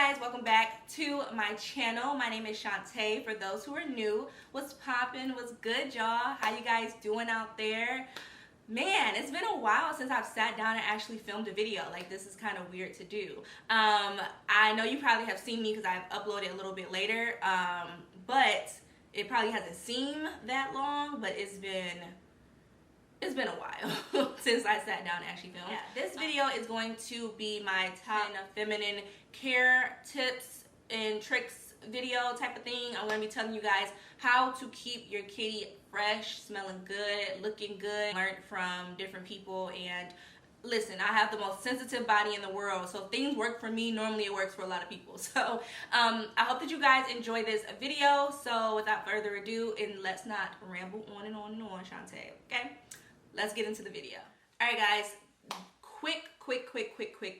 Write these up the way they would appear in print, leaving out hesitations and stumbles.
guys, welcome back to my channel. My name is Shantae. For those who are new, what's poppin'? What's good, y'all? How you guys doing out there? Man, it's been a while since I've sat down and actually filmed a video. Like, this is kind of weird to do. I know you probably have seen me because I've uploaded a little bit later, but it probably hasn't seemed that long, but it's been a while since I sat down and actually filmed. Yeah, this video is going to be my top feminine care tips and tricks video type of thing. I'm going to be telling you guys how to keep your kitty fresh, smelling good, looking good. Learned from different people, and listen, I have the most sensitive body in the world, so if things work for me, normally it works for a lot of people. So I hope that you guys enjoy this video. So without further ado, and let's not ramble on and on and on, Shantae, okay? Let's get into the video. All right, guys, quick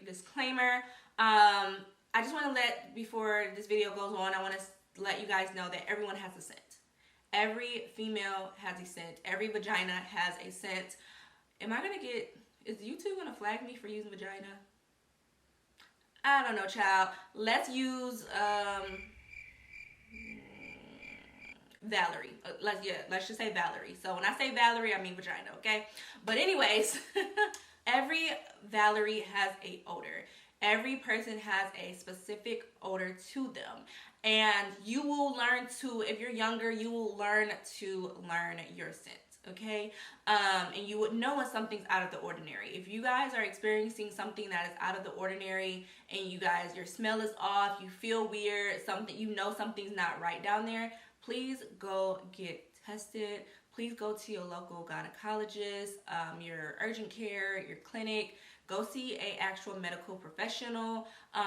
disclaimer. I just want to before this video goes on, I want to let you guys know that everyone has a scent. Every female has a scent. Every vagina has a scent. Is YouTube gonna flag me for using vagina? I don't know, child. Let's use, Valerie. Let's just say Valerie. So when I say Valerie, I mean vagina, okay? But anyways, every Valerie has a odor. Every person has a specific odor to them. And you will learn to, if you're younger, you will learn your scent, okay? And you would know when something's out of the ordinary. If you guys are experiencing something that is out of the ordinary and your smell is off, you feel weird, something's not right down there, please go get tested. Please go to your local gynecologist, your urgent care, your clinic. Go see an actual medical professional,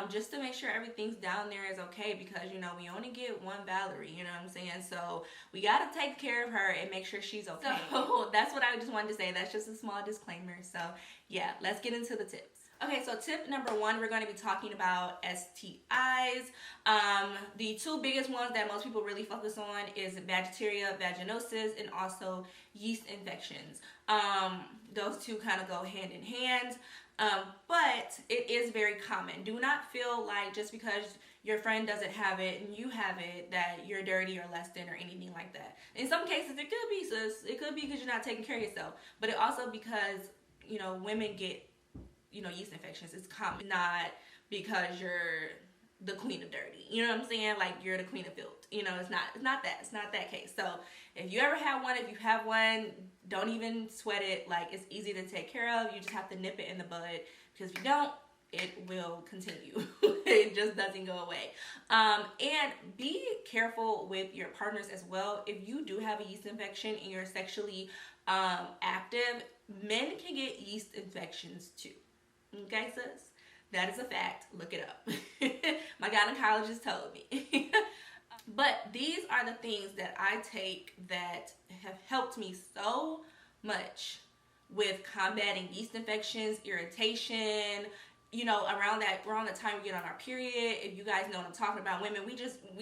just to make sure everything's down there is okay, because, you know, we only get one Valerie, you know what I'm saying? So we got to take care of her and make sure she's okay. So that's what I just wanted to say. That's just a small disclaimer. So yeah, let's get into the tips. Okay, so tip number one, we're going to be talking about STIs. The two biggest ones that most people really focus on is bacteria vaginosis and also yeast infections. Those two kind of go hand in hand, but it is very common. Do not feel like just because your friend doesn't have it and you have it that you're dirty or less than or anything like that. In some cases, it could be, sis. It could be because you're not taking care of yourself, but it also because, you know, women get, you know, yeast infections. It's common, not because you're the queen of dirty. You know what I'm saying? Like you're the queen of filth. You know, it's not that case. So if you ever have one, if you have one, don't even sweat it. Like, it's easy to take care of. You just have to nip it in the bud, because if you don't, it will continue. It just doesn't go away. And be careful with your partners as well. If you do have a yeast infection and you're sexually active, men can get yeast infections too. Okay, sis? That is a fact. Look it up. My gynecologist told me. But these are the things that I take that have helped me so much with combating yeast infections, irritation. You know, around the time we get on our period, if you guys know what I'm talking about, women, we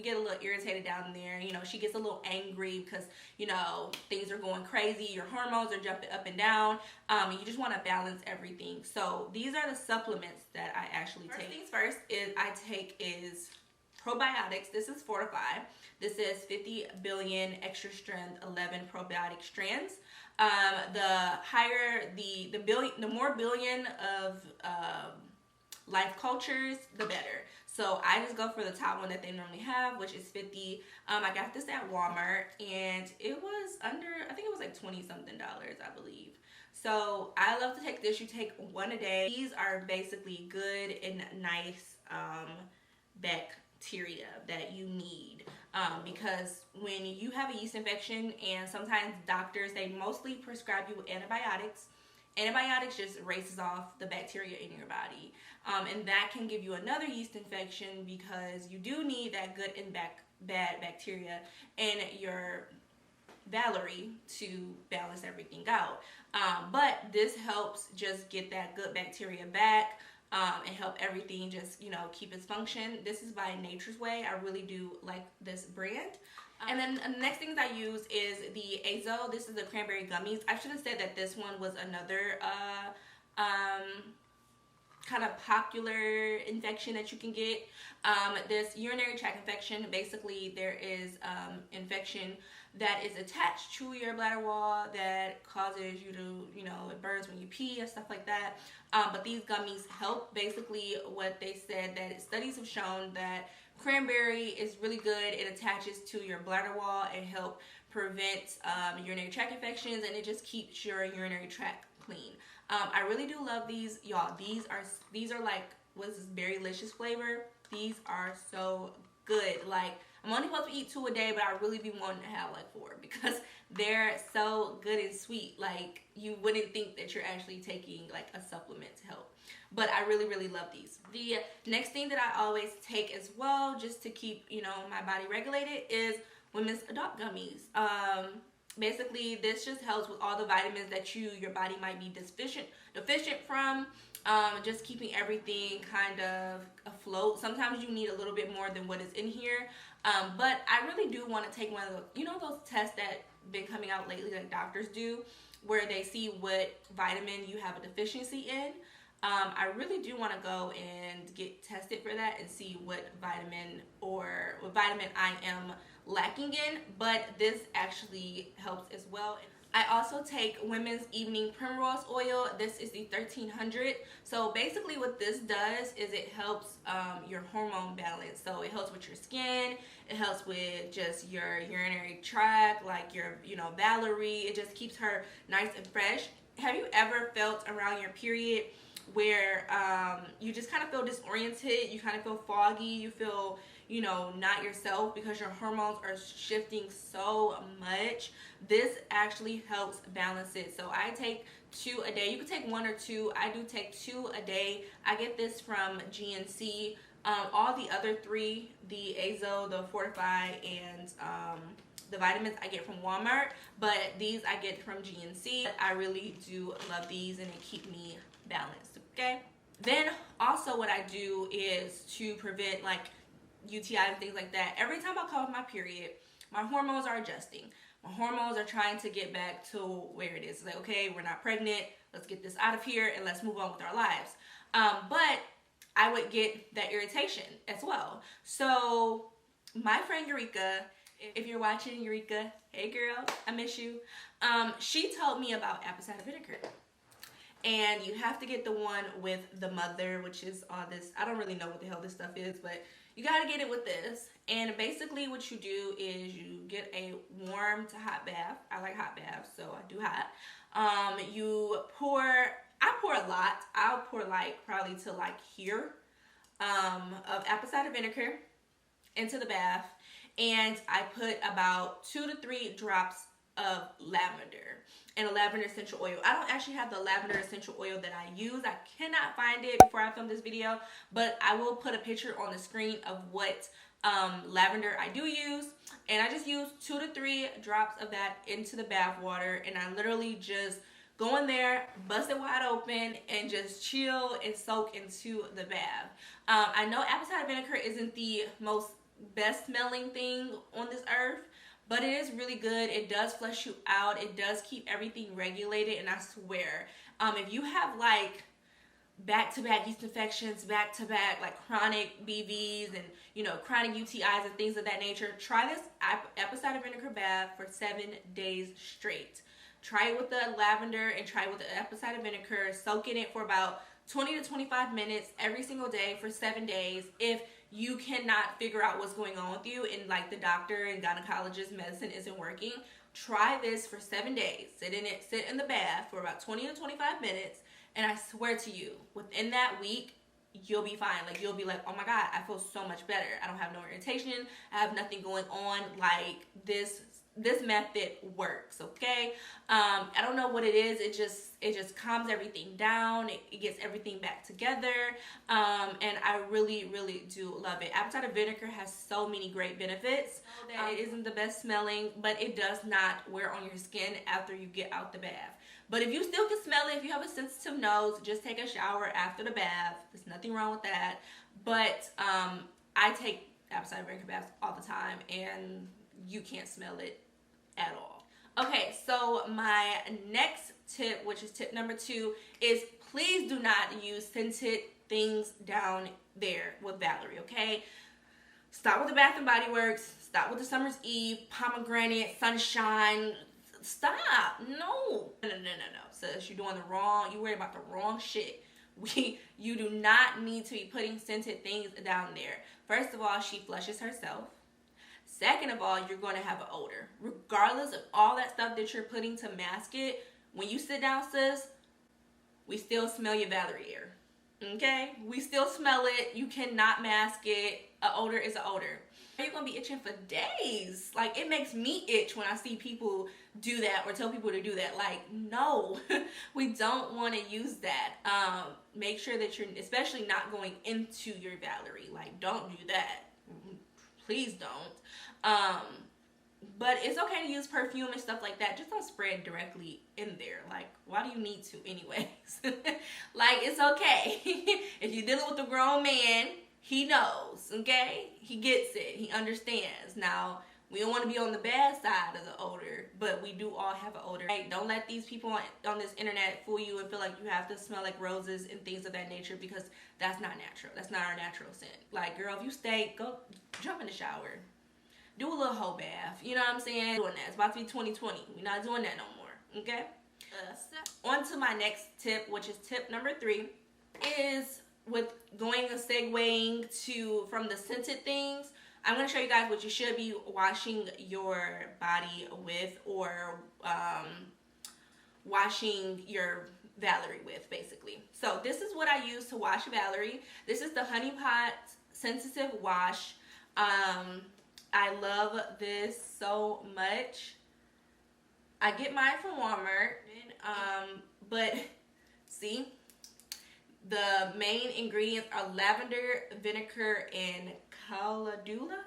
get a little irritated down there. You know, she gets a little angry because, you know, things are going crazy. Your hormones are jumping up and down. You just want to balance everything. So these are the supplements that I actually take. First things first is probiotics. This is fortified. This is 50 billion extra strength 11 probiotic strands. The higher the more billion of life cultures, the better. So I just go for the top one that they normally have, which is 50. I got this at Walmart, and it was under, I think it was like $20 something, I believe. So I love to take this. You take one a day. These are basically good and nice bacteria that you need, because when you have a yeast infection, and sometimes doctors, they mostly prescribe you with antibiotics just races off the bacteria in your body, and that can give you another yeast infection, because you do need that good and bad bacteria in your Valerie to balance everything out. But this helps just get that good bacteria back, and help everything just, you know, keep its function. This is by Nature's Way. I really do like this brand. And then the next things I use is the Azo. This is the cranberry gummies. I should have said that this one was another kind of popular infection that you can get. This urinary tract infection. Basically, there is infection that is attached to your bladder wall that causes you to, it burns when you pee and stuff like that. But these gummies help. Basically, what they said, that studies have shown that cranberry is really good. It attaches to your bladder wall and help prevent urinary tract infections, and it just keeps your urinary tract clean. I really do love these, y'all. These are like, what's this, berry-licious flavor? These are so good. Like, I'm only supposed to eat 2 a day, but I really be wanting to have like 4 because they're so good and sweet. Like, you wouldn't think that you're actually taking like a supplement to help. But I really, really love these. The next thing that I always take as well, just to keep, my body regulated, is women's adult gummies. Basically, this just helps with all the vitamins that your body might be deficient from. Just keeping everything kind of afloat. Sometimes you need a little bit more than what is in here. But I really do want to take one of those, those tests that been coming out lately, like doctors do, where they see what vitamin you have a deficiency in. I really do want to go and get tested for that and see what vitamin I am lacking in, but this actually helps as well. I also take women's evening primrose oil. This is the 1300. So basically what this does is it helps your hormone balance. So it helps with your skin, it helps with just your urinary tract, like your, Valerie. It just keeps her nice and fresh. Have you ever felt around your period where you just kind of feel disoriented, you kind of feel foggy, you feel, not yourself because your hormones are shifting so much? This actually helps balance it. So I take 2 a day. You can take 1 or 2. I do take 2 a day. I get this from GNC. All the other 3, the Azo, the Fortify, and the vitamins, I get from Walmart, but these I get from GNC. I really do love these, and they keep me balanced. Okay. Then also what I do is to prevent like UTI and things like that. Every time I come off my period, my hormones are adjusting. My hormones are trying to get back to where it is. Like, okay, we're not pregnant. Let's get this out of here and let's move on with our lives. But I would get that irritation as well. So my friend Eureka, if you're watching, Eureka, hey girl, I miss you. She told me about apple cider vinegar. And you have to get the one with the mother, which is all this. I don't really know what the hell this stuff is, but you got to get it with this. And basically what you do is you get a warm to hot bath. I like hot baths, so I do hot. I pour a lot. I'll pour like probably to like here of apple cider vinegar into the bath. And I put about 2 to 3 drops of lavender and a lavender essential oil. I don't actually have the lavender essential oil that I use. I cannot find it before I film this video, but I will put a picture on the screen of what lavender I do use. And I just use 2 to 3 drops of that into the bath water, and I literally just go in there, bust it wide open, and just chill and soak into the bath. I know apple cider vinegar isn't the most best smelling thing on this earth, but it is really good. It does flush you out. It does keep everything regulated. And I swear, if you have like back-to-back yeast infections, back-to-back like chronic BVs and, chronic UTIs and things of that nature, try this apple cider vinegar bath for 7 days straight. Try it with the lavender and try it with the apple cider vinegar. Soak in it for about 20 to 25 minutes every single day for 7 days. If you cannot figure out what's going on with you and like the doctor and gynecologist medicine isn't working, try this for 7 days. Sit in the bath for about 20 to 25 minutes, and I swear to you, within that week, you'll be fine. Like, you'll be like, oh my God, I feel so much better. I don't have no irritation. I have nothing going on. Like, this method works, okay? I don't know what it is. It just calms everything down. It gets everything back together. And I really, really do love it. Apple cider vinegar has so many great benefits. It isn't the best smelling, but it does not wear on your skin after you get out the bath. But if you still can smell it, if you have a sensitive nose, just take a shower after the bath. There's nothing wrong with that. But I take apple cider vinegar baths all the time, and you can't smell it at all. Okay, so my next tip, which is tip number 2, is please do not use scented things down there with Valerie, okay? Stop with the Bath and Body Works. Stop with the Summer's Eve, Pomegranate, Sunshine. Stop. No. No. Sis, you're doing the wrong. You're worried about the wrong shit. You do not need to be putting scented things down there. First of all, she flushes herself. Second of all, you're going to have an odor. Regardless of all that stuff that you're putting to mask it, when you sit down, sis, we still smell your Valerie air. Okay? We still smell it. You cannot mask it. An odor is an odor. You're going to be itching for days. Like, it makes me itch when I see people do that or tell people to do that. Like, no, we don't want to use that. Make sure that you're especially not going into your Valerie. Like, don't do that. Please don't. But it's okay to use perfume and stuff like that. Just don't spray it directly in there. Like, why do you need to anyways? Like, it's okay. If you're dealing with a grown man, he knows, okay? He gets it. He understands. Now, we don't want to be on the bad side of the odor, but we do all have an odor. Right? Don't let these people on this internet fool you and feel like you have to smell like roses and things of that nature, because that's not natural. That's not our natural scent. Like, girl, if you stay, go jump in the shower. Do a little whole bath. You know what I'm saying? Doing that. It's about to be 2020. We're not doing that no more, okay? On to my next tip, which is tip number 3, is with going and segueing to from the scented things. I'm going to show you guys what you should be washing your body with, or washing your Valerie with, basically. So this is what I use to wash Valerie. This is the Honey Pot Sensitive Wash. I love this so much. I get mine from Walmart, but see, the main ingredients are lavender, vinegar, and calendula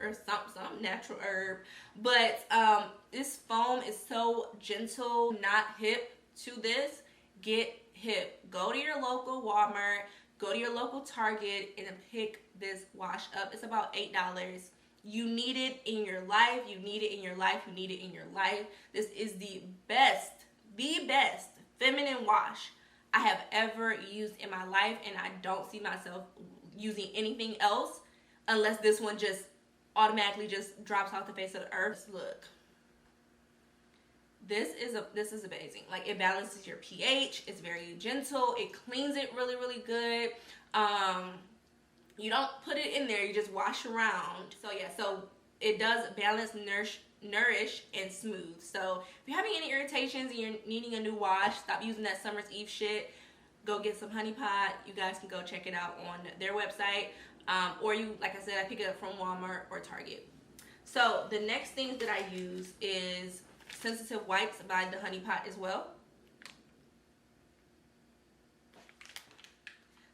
or some natural herb. But this foam is so gentle. Not hip to this. Get hip. Go to your local Walmart, go to your local Target, and pick this wash up. It's about $8. You need it in your life. You need it in your life. You need it in your life. This is the best feminine wash I have ever used in my life, and I don't see myself using anything else unless this one just automatically just drops off the face of the earth. Look, this is amazing. Like, it balances your pH. It's very gentle. It cleans it really, really good. You don't put it in there. You just wash around. So yeah, so it does balance, nourish, and smooth. So if you're having any irritations and you're needing a new wash, stop using that Summer's Eve shit. Go get some Honey Pot. You guys can go check it out on their website. Or you, like I said, I pick it up from Walmart or Target. So the next things that I use is Sensitive Wipes by the Honey Pot as well.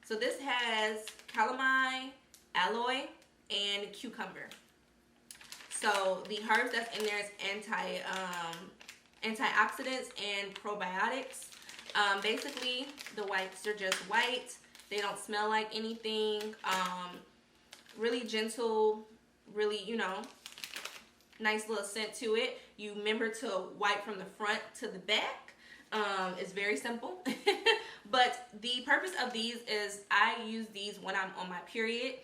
So this has calamine, aloe, and cucumber. So the herbs that's in there is antioxidants and probiotics. Basically, the wipes are just white. They don't smell like anything. Really gentle, really, you know, nice little scent to it. You remember to wipe from the front to the back. It's very simple. But the purpose of these is I use these when I'm on my period.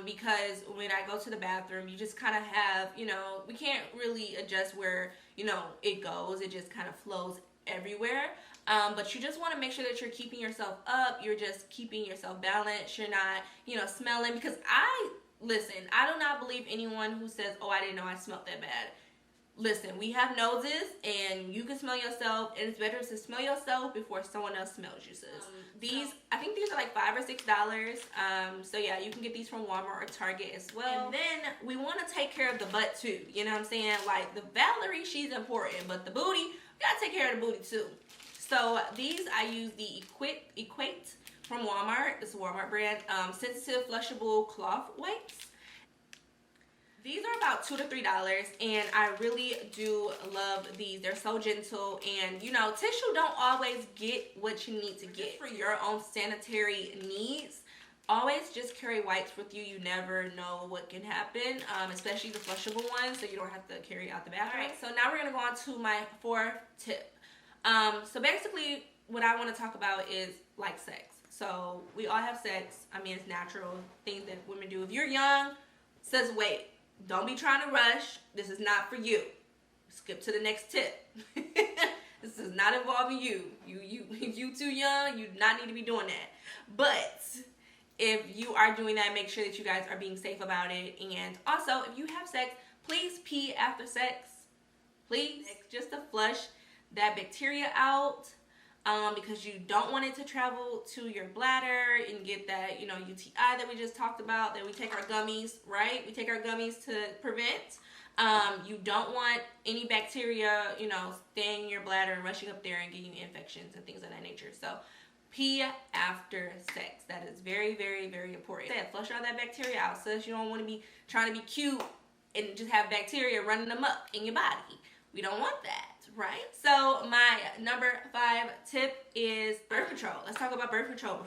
Because when I go to the bathroom, you just kind of have, you know, we can't really adjust where, you know, it goes. It just kind of flows everywhere. But you just want to make sure that you're keeping yourself up. You're just keeping yourself balanced. You're not, you know, smelling. Because I do not believe anyone who says, oh, I didn't know I smelled that bad. Listen, we have noses, and you can smell yourself, and it's better to smell yourself before someone else smells you, sis. I think these are like $5 or $6. So yeah, you can get these from Walmart or Target as well. And then we want to take care of the butt too. You know what I'm saying? Like, the Valerie, she's important, but the booty, we gotta take care of the booty too. So these, I use the Equate from Walmart. It's a Walmart brand. Sensitive flushable cloth wipes. These are about $2 to $3, and I really do love these. They're so gentle, and you know, tissue don't always get what you need to get for your own sanitary needs. Always just carry wipes with you. You never know what can happen, especially the flushable ones, so you don't have to carry out the bathroom. All right, so now we're gonna go on to my 4th tip. So basically, what I want to talk about is like sex. So we all have sex. I mean, it's natural things that women do. If you're young, says wait. Don't be trying to rush. This is not for you. Skip to the next tip. This is not involving you. If you too young, you do not need to be doing that. But if you are doing that, make sure that you guys are being safe about it. And also, if you have sex, please pee after sex. Please, just to flush that bacteria out. Because you don't want it to travel to your bladder and get that, UTI that we just talked about, that we take our gummies, right? We take our gummies to prevent. You don't want any bacteria, staying in your bladder and rushing up there and getting infections and things of that nature. So pee after sex. That is very, very, very important. Flush all that bacteria out, so that you don't want to be trying to be cute and just have bacteria running amok in your body. We don't want that. Right? So my number 5 tip is birth control. Let's talk about birth control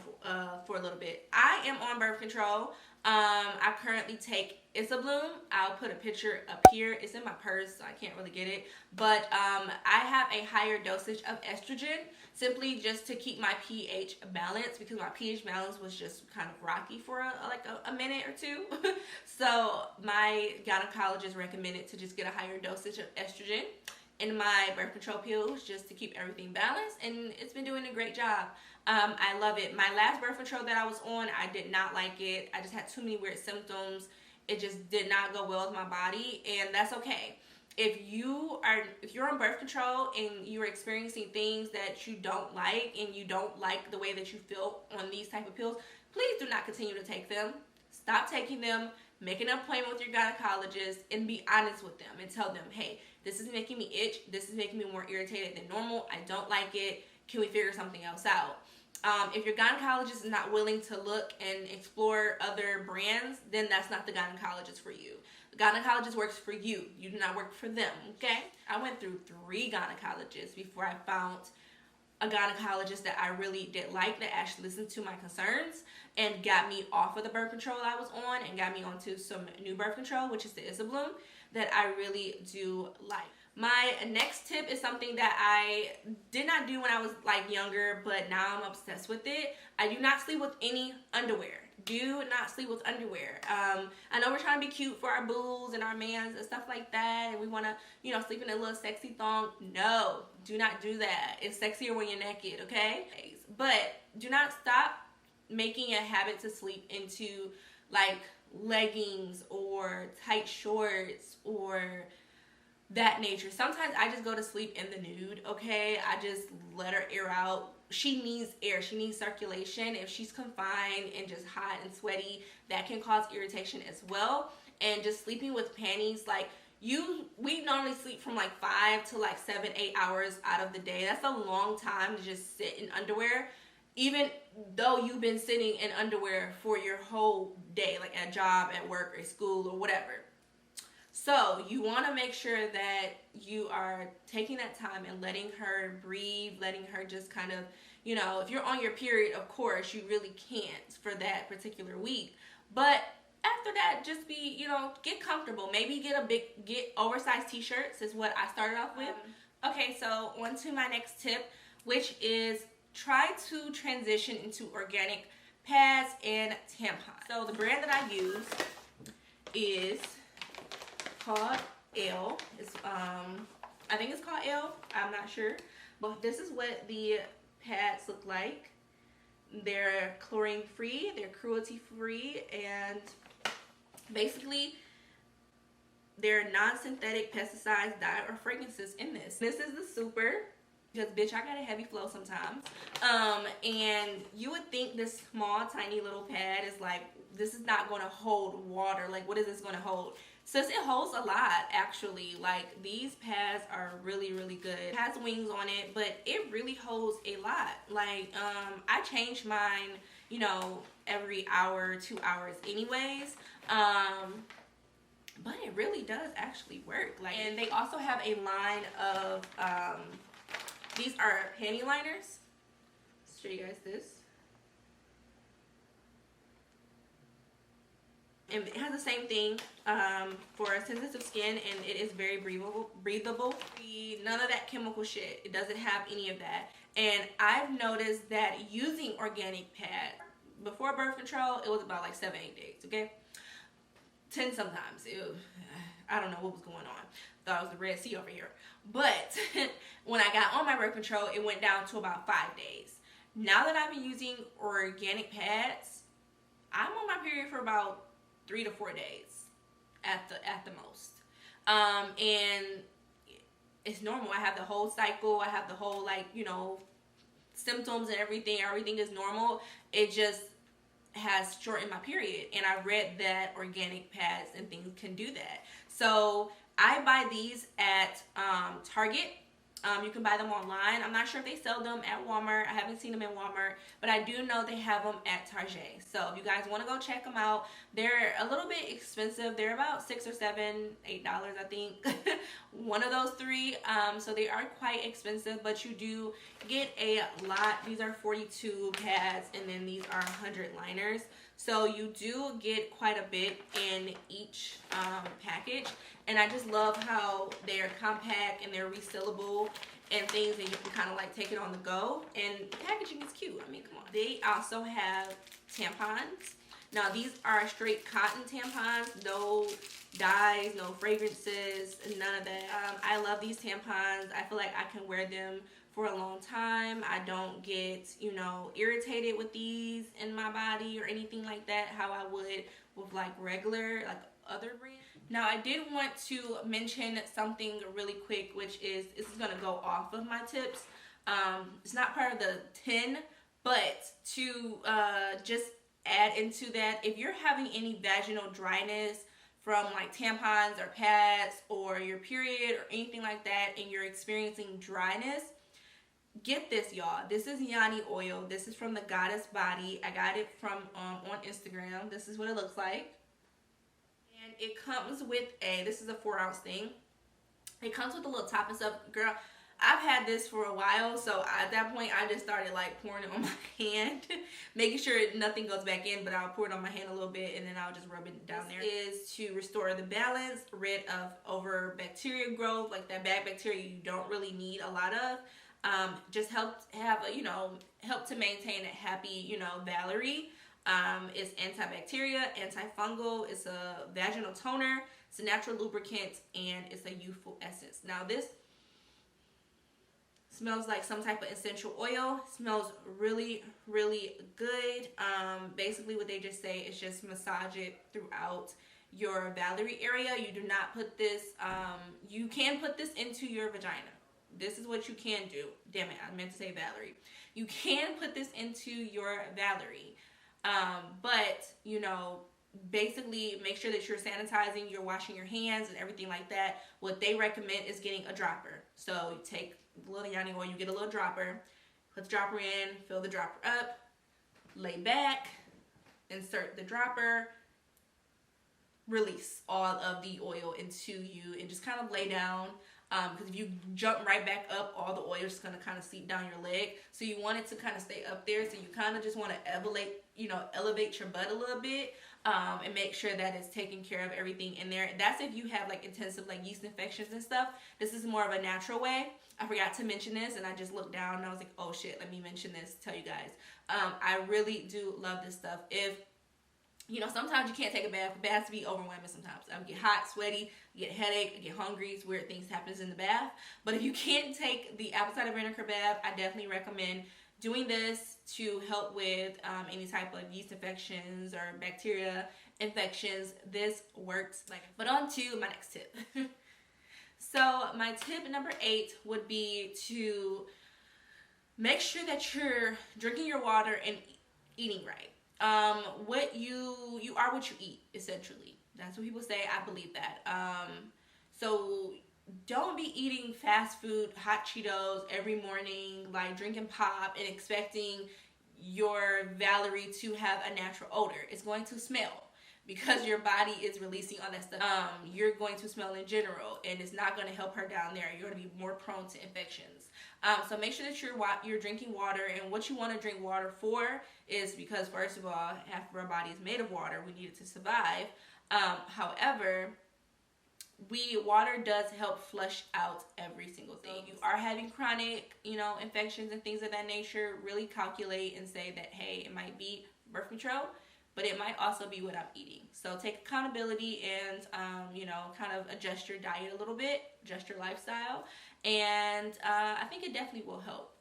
for a little bit. I am on birth control. I currently take Isabloom. I'll put a picture up here. It's in my purse, so I can't really get it. But I have a higher dosage of estrogen, simply just to keep my pH balanced, because my pH balance was just kind of rocky for a minute or two. So my gynecologist recommended to just get a higher dosage of estrogen in my birth control pills, just to keep everything balanced, and it's been doing a great job. I love it. My last birth control that I was on, I did not like it. I just had too many weird symptoms. It just did not go well with my body, and that's okay. If you're on birth control and you're experiencing things that you don't like, and you don't like the way that you feel on these type of pills, please do not continue to take them. Stop taking them. Make an appointment with your gynecologist and be honest with them and tell them, hey, this is making me itch. This is making me more irritated than normal. I don't like it. Can we figure something else out? If your gynecologist is not willing to look and explore other brands, then that's not the gynecologist for you. The gynecologist works for you. You do not work for them, okay? I went through 3 gynecologists before I found a gynecologist that I really did like, that actually listened to my concerns and got me off of the birth control I was on and got me onto some new birth control, which is the Isabloom, that I really do like. My next tip is something that I did not do when I was younger, but now I'm obsessed with it. I do not sleep with any underwear. Do not sleep with underwear. I know we're trying to be cute for our boos and our mans and stuff like that, and we want to, sleep in a little sexy thong. No, do not do that. It's sexier when you're naked, okay? But do not stop making a habit to sleep into leggings or tight shorts or that nature. Sometimes I just go to sleep in the nude, okay? I just let her air out. She needs air. She needs circulation. If she's confined and just hot and sweaty, that can cause irritation as well. And just sleeping with panties, we normally sleep from 5 to 7, 8 hours out of the day. That's a long time to just sit in underwear, even though you've been sitting in underwear for your whole day, at job, at work, or school, or whatever. So you want to make sure that you are taking that time and letting her breathe, letting her just kind of, if you're on your period, of course, you really can't for that particular week. But after that, just be, get comfortable. Maybe get oversized t-shirts is what I started off with. Okay, so on to my next tip, which is try to transition into organic pads and tampons. So the brand that I use is called L. It's I think it's called L. I'm not sure, but this is what the pads look like. They're chlorine free, they're cruelty free, and basically there are non-synthetic pesticides, dye, or fragrances in this. This is the super, because bitch, I got a heavy flow sometimes. And you would think this small tiny little pad is this is not going to hold water. What is this going to hold? Since it holds a lot, actually. These pads are really, really good. It has wings on it, but it really holds a lot. I change mine, every hour, 2 hours anyways. But it really does actually work. And they also have a line of, these are panty liners. Let's show you guys this. And it has the same thing for sensitive skin, and it is very breathable. None of that chemical shit. It doesn't have any of that. And I've noticed that using organic pad before birth control, it was about like 7-8 days, okay? 10 sometimes. I don't know what was going on. Thought it was the Red Sea over here. But when I got on my birth control, it went down to about 5 days. Now that I've been using organic pads, I'm on my period for about 3 to 4 days at the most. And it's normal. I have the whole cycle. I have the whole, like, you know, symptoms and everything. Everything is normal. It just has shortened my period. And I read that organic pads and things can do that. So I buy these at Target. You can buy them online. I'm not sure if they sell them at Walmart. I haven't seen them in Walmart, but I do know they have them at Target. So if you guys want to go check them out, they're a little bit expensive. They're about $6 or $7, $8, I think. One of those three. So they are quite expensive, but you do get a lot. These are 42 pads, and then these are 100 liners. So you do get quite a bit in each package. And I just love how they're compact and they're resealable and things that you can kind of like take it on the go. And the packaging is cute. I mean, come on. They also have tampons. Now, these are straight cotton tampons. No dyes, no fragrances, none of that. I love these tampons. I feel like I can wear them for a long time. I don't get, you know, irritated with these in my body or anything like that, how I would with like regular, like other brands. Now, I did want to mention something really quick, which is, this is going to go off of my tips. It's not part of the 10, but to just add into that, if you're having any vaginal dryness from like tampons or pads or your period or anything like that, and you're experiencing dryness, get this, y'all. This is Yoni oil. This is from the Goddess Body. I got it from on Instagram. This is what it looks like. And it comes with this is a 4-ounce thing. It comes with a little top and stuff. Girl, I've had this for a while, so at that point I just started like pouring it on my hand, making sure nothing goes back in, but I'll pour it on my hand a little bit and then I'll just rub it down there. This is to restore the balance, rid of over bacteria growth, like that bad bacteria you don't really need a lot of. Just help have a, help to maintain a happy, Valerie. It's antibacterial, antifungal, it's a vaginal toner, it's a natural lubricant, and it's a youthful essence. Now this smells like some type of essential oil. Smells really, really good. Basically what they just say is just massage it throughout your Valerie area. You do not put this, you can put this into your vagina. This is what you can do. Damn it, I meant to say Valerie. You can put this into your Valerie. But, basically make sure that you're sanitizing, you're washing your hands and everything like that. What they recommend is getting a dropper. So you take a little Yoni oil, you get a little dropper, put the dropper in, fill the dropper up, lay back, insert the dropper, release all of the oil into you and just kind of lay down. Because if you jump right back up, all the oil is just going to kind of seep down your leg. So you want it to kind of stay up there. So you kind of just want to elevate your butt a little bit and make sure that it's taking care of everything in there. That's if you have like intensive like yeast infections and stuff. This is more of a natural way. I forgot to mention this and I just looked down and I was like, oh shit, let me mention this, tell you guys. I really do love this stuff. If sometimes you can't take a bath. The baths be overwhelming sometimes. I get hot, sweaty, get a headache, I get hungry. It's weird things happens in the bath. But if you can't take the apple cider vinegar bath, I definitely recommend doing this to help with any type of yeast infections or bacteria infections. This works. But on to my next tip. So my tip number 8 would be to make sure that you're drinking your water and eating right. What you are what you eat, essentially. That's what people say. I believe that. So don't be eating fast food, hot Cheetos every morning, like drinking pop and expecting your Valerie to have a natural odor. It's going to smell because your body is releasing all that stuff. You're going to smell in general and it's not going to help her down there. You're going to be more prone to infections. So make sure that you're drinking water, and what you want to drink water for is because, first of all, half of our body is made of water. We need it to survive. However, water does help flush out every single thing. You are having chronic, infections and things of that nature, really calculate and say that, hey, it might be birth control, but it might also be what I'm eating. So take accountability and, kind of adjust your diet a little bit, adjust your lifestyle, and I think it definitely will help.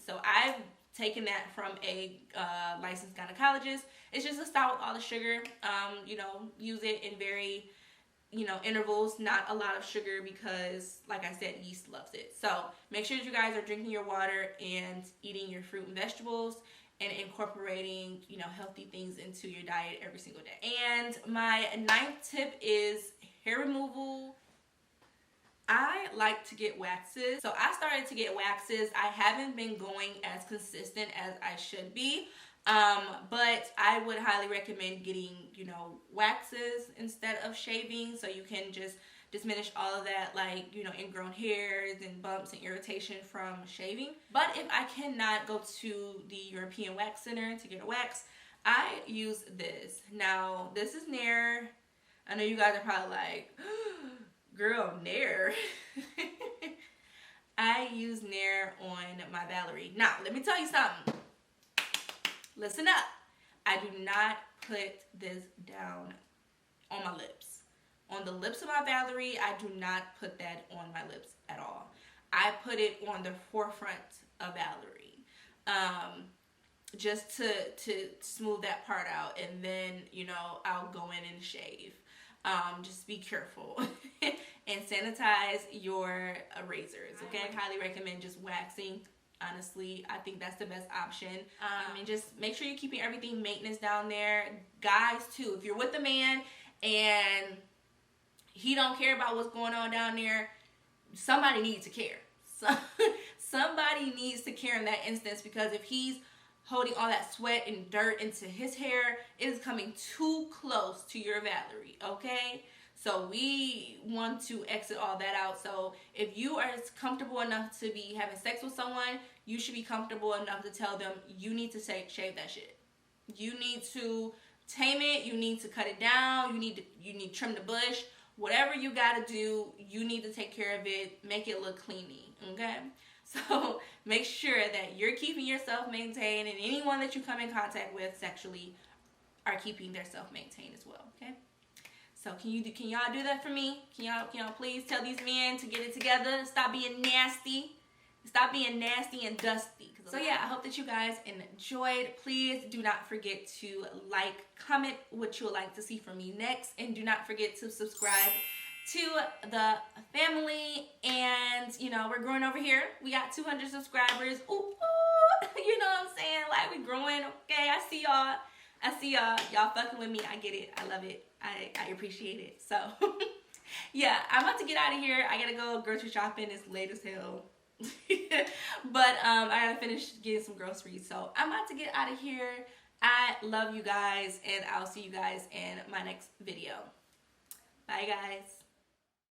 So I've taken that from a licensed gynecologist. It's just to stop with all the sugar. Use it in very intervals, not a lot of sugar, because like I said, yeast loves it. So make sure that you guys are drinking your water and eating your fruit and vegetables and incorporating, healthy things into your diet every single day. And my 9th tip is hair removal. I like to get waxes. So I started to get waxes. I haven't been going as consistent as I should be. But I would highly recommend getting, waxes instead of shaving, so you can just diminish all of that, like, ingrown hairs and bumps and irritation from shaving. But if I cannot go to the European Wax Center to get a wax, I use this. Now, this is Nair. I know you guys are probably like, girl, Nair. I use Nair on my Valerie. Now, let me tell you something. Listen up. I do not put this down on my lips. On the lips of my Valerie, I do not put that on my lips at all. I put it on the forefront of Valerie. Just to smooth that part out, and then, I'll go in and shave. Just be careful and sanitize your razors, okay? I highly recommend just waxing. Honestly, I think that's the best option. And just make sure you're keeping everything maintenance down there. Guys, too, if you're with a man and he don't care about what's going on down there, somebody needs to care. Somebody needs to care in that instance, because if he's holding all that sweat and dirt into his hair, it is coming too close to your Valerie, okay? So we want to exit all that out. So if you are comfortable enough to be having sex with someone, you should be comfortable enough to tell them you need to shave that shit. You need to tame it. You need to cut it down. You need to trim the bush. Whatever you got to do, you need to take care of it. Make it look cleany, okay? So make sure that you're keeping yourself maintained, and anyone that you come in contact with sexually are keeping their self maintained as well, okay? So can y'all do that for me? Can y'all please tell these men to get it together? Stop being nasty. Stop being nasty and dusty. So yeah, I hope that you guys enjoyed. Please do not forget to like, comment what you would like to see from me next, and do not forget to subscribe to the family. And we're growing over here. We got 200 subscribers. Ooh, you know what I'm saying? Like, we growing. Okay, I see y'all. Y'all fucking with me. I get it. I love it. I appreciate it. So yeah, I'm about to get out of here. I gotta go grocery shopping. It's late as hell. But I gotta finish getting some groceries. So I'm about to get out of here. I love you guys, and I'll see you guys in my next video. Bye, guys.